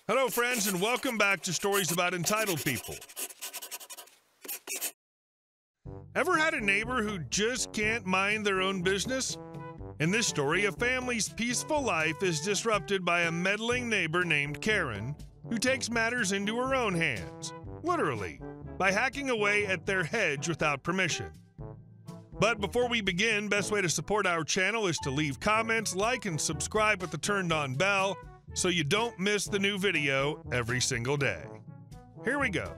Hello, friends, and welcome back to Stories About Entitled People. Ever had a neighbor who just can't mind their own business? In this story, a family's peaceful life is disrupted by a meddling neighbor named Karen, who takes matters into her own hands, literally, by hacking away at their hedge without permission. But before we begin, best way to support our channel is to leave comments, like, and subscribe with the turned-on bell so you don't miss the new video every single day. Here we go.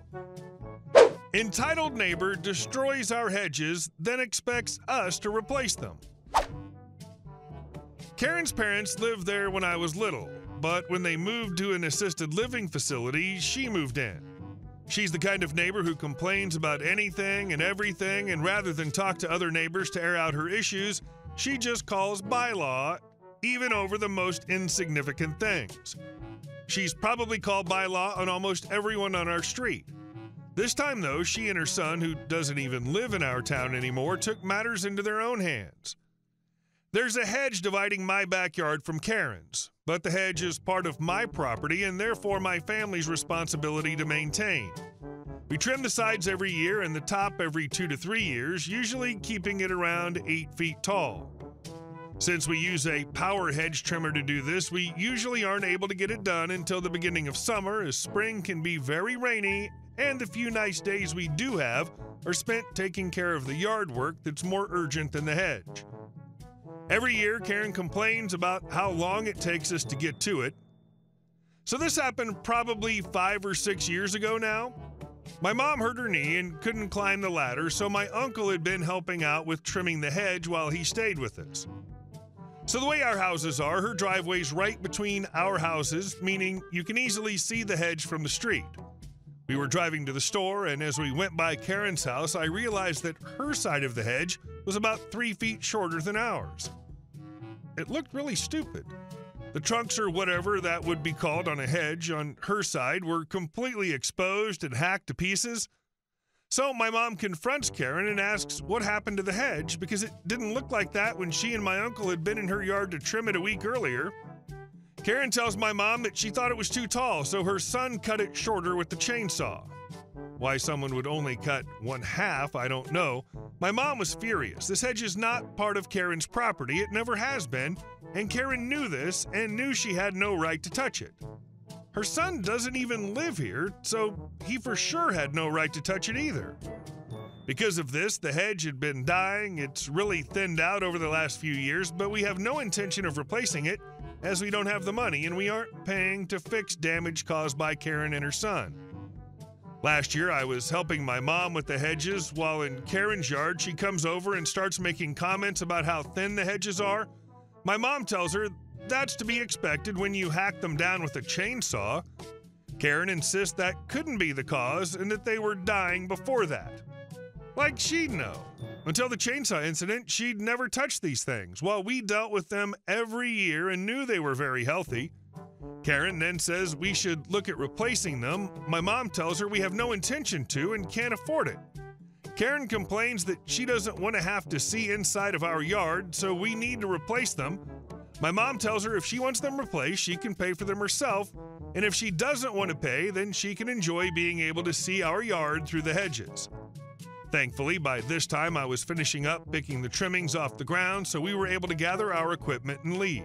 Entitled neighbor destroys our hedges, then expects us to replace them. Karen's parents lived there when I was little, but when they moved to an assisted living facility, she moved in. She's the kind of neighbor who complains about anything and everything, and rather than talk to other neighbors to air out her issues, she just calls by law, even over the most insignificant things. She's probably called by law on almost everyone on our street. This time, though, she and her son, who doesn't even live in our town anymore, took matters into their own hands. There's a hedge dividing my backyard from Karen's, but the hedge is part of my property and therefore my family's responsibility to maintain. We trim the sides every year and the top every 2 to 3 years, usually keeping it around 8 feet tall. Since we use a power hedge trimmer to do this, we usually aren't able to get it done until the beginning of summer, as spring can be very rainy, and the few nice days we do have are spent taking care of the yard work that's more urgent than the hedge. Every year, Karen complains about how long it takes us to get to it. So this happened probably 5 or 6 years ago now. My mom hurt her knee and couldn't climb the ladder, so my uncle had been helping out with trimming the hedge while he stayed with us. So the way our houses are, her driveway's right between our houses, meaning you can easily see the hedge from the street. We were driving to the store, and as we went by Karen's house, I realized that her side of the hedge was about 3 feet shorter than ours. It looked really stupid. The trunks, or whatever that would be called on a hedge, on her side were completely exposed and hacked to pieces. So my mom confronts Karen and asks what happened to the hedge, because it didn't look like that when she and my uncle had been in her yard to trim it a week earlier. Karen tells my mom that she thought it was too tall, so her son cut it shorter with the chainsaw. Why someone would only cut 1/2, I don't know. My mom was furious. This hedge is not part of Karen's property. It never has been, and Karen knew this and knew she had no right to touch it. Her son doesn't even live here, so he for sure had no right to touch it either. Because of this, the hedge had been dying. It's really thinned out over the last few years, but we have no intention of replacing it, as we don't have the money and we aren't paying to fix damage caused by Karen and her son. Last year, I was helping my mom with the hedges. While in Karen's yard, she comes over and starts making comments about how thin the hedges are. My mom tells her that's to be expected when you hack them down with a chainsaw. Karen insists that couldn't be the cause and that they were dying before that. Like she'd know. Until the chainsaw incident, she'd never touched these things, while we dealt with them every year and knew they were very healthy. Karen then says we should look at replacing them. My mom tells her we have no intention to and can't afford it. Karen complains that she doesn't want to have to see inside of our yard, so we need to replace them. My mom tells her if she wants them replaced, she can pay for them herself, and if she doesn't want to pay, then she can enjoy being able to see our yard through the hedges. Thankfully, by this time I was finishing up picking the trimmings off the ground, so we were able to gather our equipment and leave.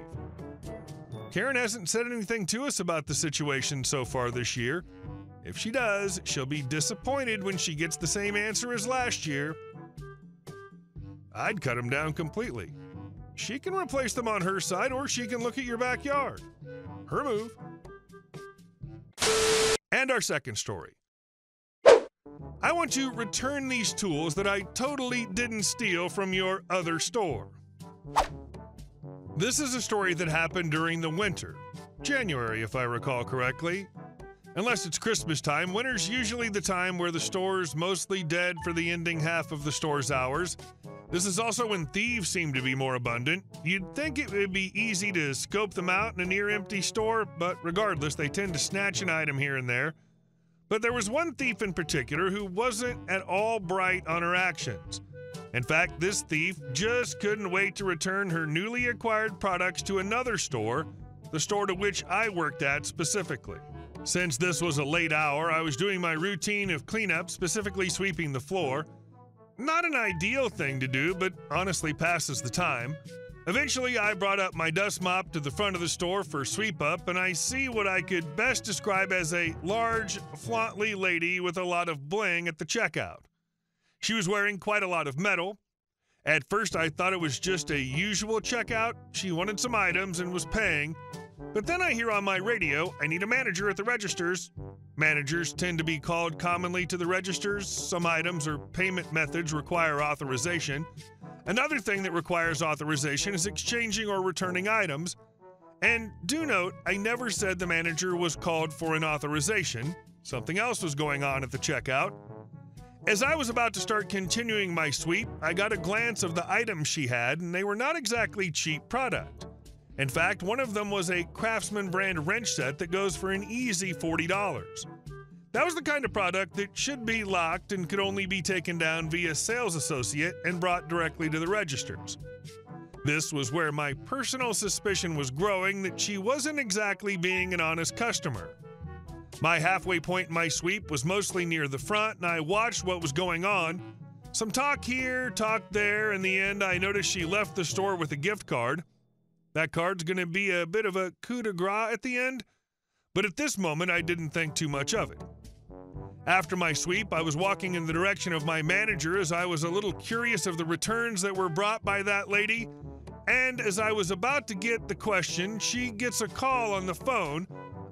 Karen hasn't said anything to us about the situation so far this year. If she does, she'll be disappointed when she gets the same answer as last year. I'd cut them down completely. She can replace them on her side, or she can look at your backyard. Her move. And our second story. I want to return these tools that I totally didn't steal from your other store. This is a story that happened during the winter, January if I recall correctly. Unless it's Christmas time, winter's usually the time where the store's mostly dead for the ending half of the store's hours. This is also when thieves seem to be more abundant. You'd think it would be easy to scope them out in a near-empty store, but regardless, they tend to snatch an item here and there. But there was one thief in particular who wasn't at all bright on her actions. In fact, this thief just couldn't wait to return her newly acquired products to another store, the store to which I worked at specifically. Since this was a late hour, I was doing my routine of cleanup, specifically sweeping the floor. Not an ideal thing to do, but honestly passes the time. Eventually, I brought up my dust mop to the front of the store for sweep up, and I see what I could best describe as a large, flauntly lady with a lot of bling at the checkout. She was wearing quite a lot of metal. At first, I thought it was just a usual checkout. She wanted some items and was paying. But then I hear on my radio, I need a manager at the registers. Managers tend to be called commonly to the registers. Some items or payment methods require authorization. Another thing that requires authorization is exchanging or returning items. And do note, I never said the manager was called for an authorization. Something else was going on at the checkout. As I was about to start continuing my sweep, I got a glance of the items she had, and they were not exactly cheap product. In fact, one of them was a Craftsman brand wrench set that goes for an easy $40. That was the kind of product that should be locked and could only be taken down via sales associate and brought directly to the registers. This was where my personal suspicion was growing that she wasn't exactly being an honest customer. My halfway point in my sweep was mostly near the front, and I watched what was going on. Some talk here, talk there. In the end, I noticed she left the store with a gift card. That card's going to be a bit of a coup de grace at the end, but at this moment, I didn't think too much of it. After my sweep, I was walking in the direction of my manager as I was a little curious of the returns that were brought by that lady, and as I was about to get the question, she gets a call on the phone.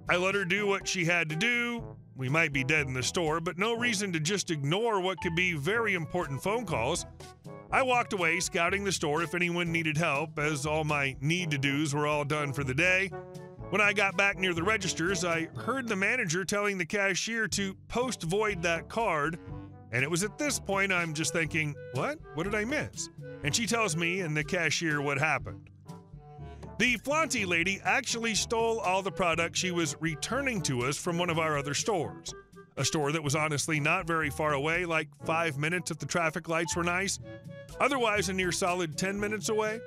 I let her do what she had to do. We might be dead in the store, but no reason to just ignore what could be very important phone calls. I walked away, scouting the store if anyone needed help, as all my need-to-dos were all done for the day. When I got back near the registers, I heard the manager telling the cashier to post-void that card, and it was at this point I'm just thinking, what? What did I miss? And she tells me and the cashier what happened. The flaunty lady actually stole all the product she was returning to us from one of our other stores. A store that was honestly not very far away, like 5 minutes if the traffic lights were nice. Otherwise, a near solid 10 minutes away.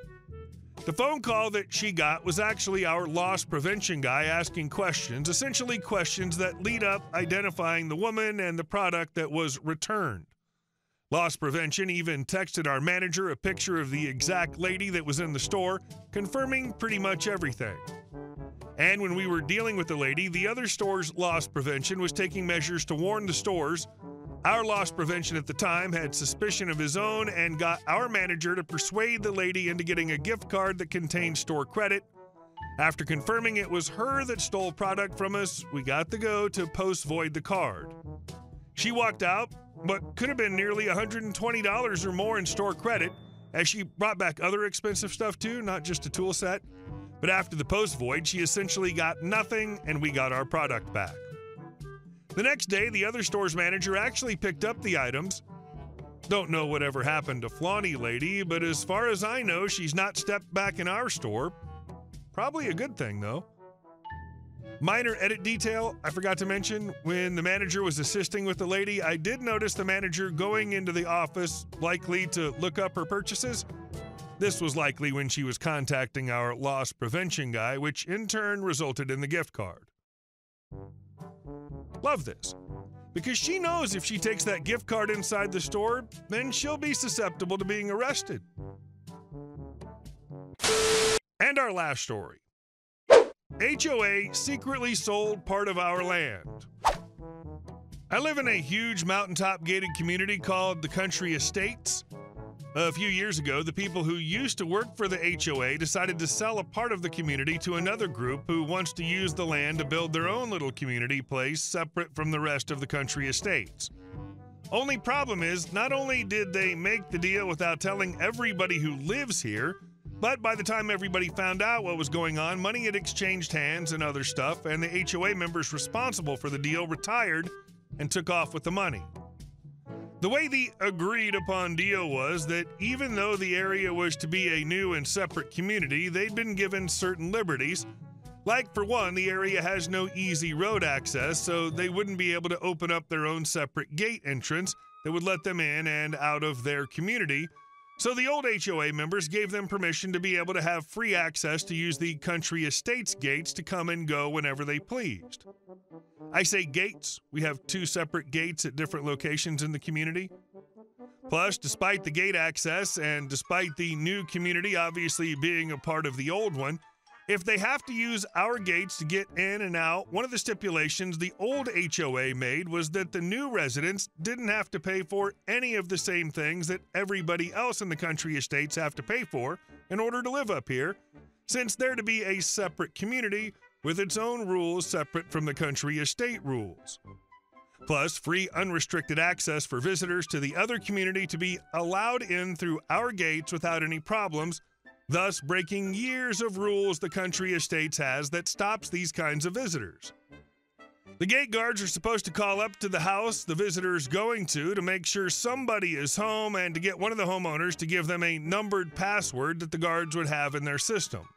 The phone call that she got was actually our loss prevention guy asking questions, essentially questions that lead up identifying the woman and the product that was returned. Loss prevention even texted our manager a picture of the exact lady that was in the store, confirming pretty much everything. And when we were dealing with the lady, the other store's loss prevention was taking measures to warn the stores. Our loss prevention at the time had suspicion of his own and got our manager to persuade the lady into getting a gift card that contained store credit. After confirming it was her that stole product from us, we got the go to post-void the card. She walked out, but could have been nearly $120 or more in store credit, as she brought back other expensive stuff too, not just a tool set. But after the post-void, she essentially got nothing, and we got our product back. The next day, the other store's manager actually picked up the items. Don't know whatever happened to Flaunty Lady, but as far as I know, she's not stepped back in our store. Probably a good thing, though. Minor edit detail I forgot to mention. When the manager was assisting with the lady, I did notice the manager going into the office, likely to look up her purchases. This was likely when she was contacting our loss prevention guy, which in turn resulted in the gift card. Love this, because she knows if she takes that gift card inside the store, then she'll be susceptible to being arrested. And our last story. HOA secretly sold part of our land. I live in a huge mountaintop gated community called the Country Estates. A few years ago, the people who used to work for the HOA decided to sell a part of the community to another group who wants to use the land to build their own little community place separate from the rest of the Country Estates. Only problem is, not only did they make the deal without telling everybody who lives here, but by the time everybody found out what was going on, money had exchanged hands and other stuff, and the HOA members responsible for the deal retired and took off with the money. The way the agreed-upon deal was that even though the area was to be a new and separate community, they'd been given certain liberties. Like, for one, the area has no easy road access, so they wouldn't be able to open up their own separate gate entrance that would let them in and out of their community. So the old HOA members gave them permission to be able to have free access to use the Country Estates gates to come and go whenever they pleased. I say gates. We have 2 separate gates at different locations in the community. Plus, despite the gate access and despite the new community obviously being a part of the old one, if they have to use our gates to get in and out, one of the stipulations the old HOA made was that the new residents didn't have to pay for any of the same things that everybody else in the country estates have to pay for in order to live up here, since they're to be a separate community with its own rules separate from the country estate rules. Plus, free unrestricted access for visitors to the other community to be allowed in through our gates without any problems, thus breaking years of rules the country estates has that stops these kinds of visitors. The gate guards are supposed to call up to the house the visitor's going to make sure somebody is home and to get one of the homeowners to give them a numbered password that the guards would have in their system.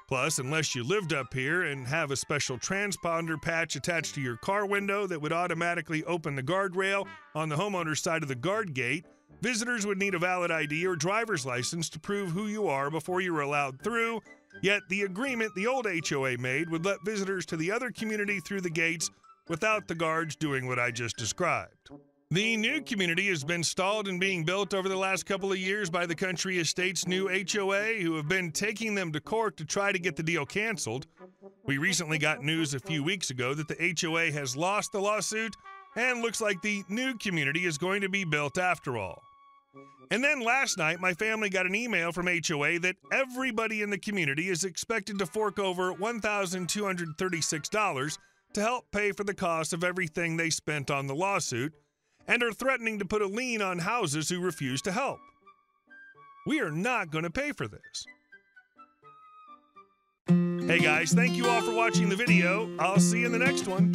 Plus, unless you lived up here and have a special transponder patch attached to your car window that would automatically open the guardrail on the homeowner's side of the guard gate, visitors would need a valid ID or driver's license to prove who you are before you were allowed through, yet the agreement the old HOA made would let visitors to the other community through the gates without the guards doing what I just described. The new community has been stalled in being built over the last couple of years by the country estate's new HOA, who have been taking them to court to try to get the deal canceled. We recently got news a few weeks ago that the HOA has lost the lawsuit and looks like the new community is going to be built after all. And then last night, my family got an email from HOA that everybody in the community is expected to fork over $1,236 to help pay for the cost of everything they spent on the lawsuit, and are threatening to put a lien on houses who refuse to help. We are not going to pay for this. Hey guys, thank you all for watching the video. I'll see you in the next one.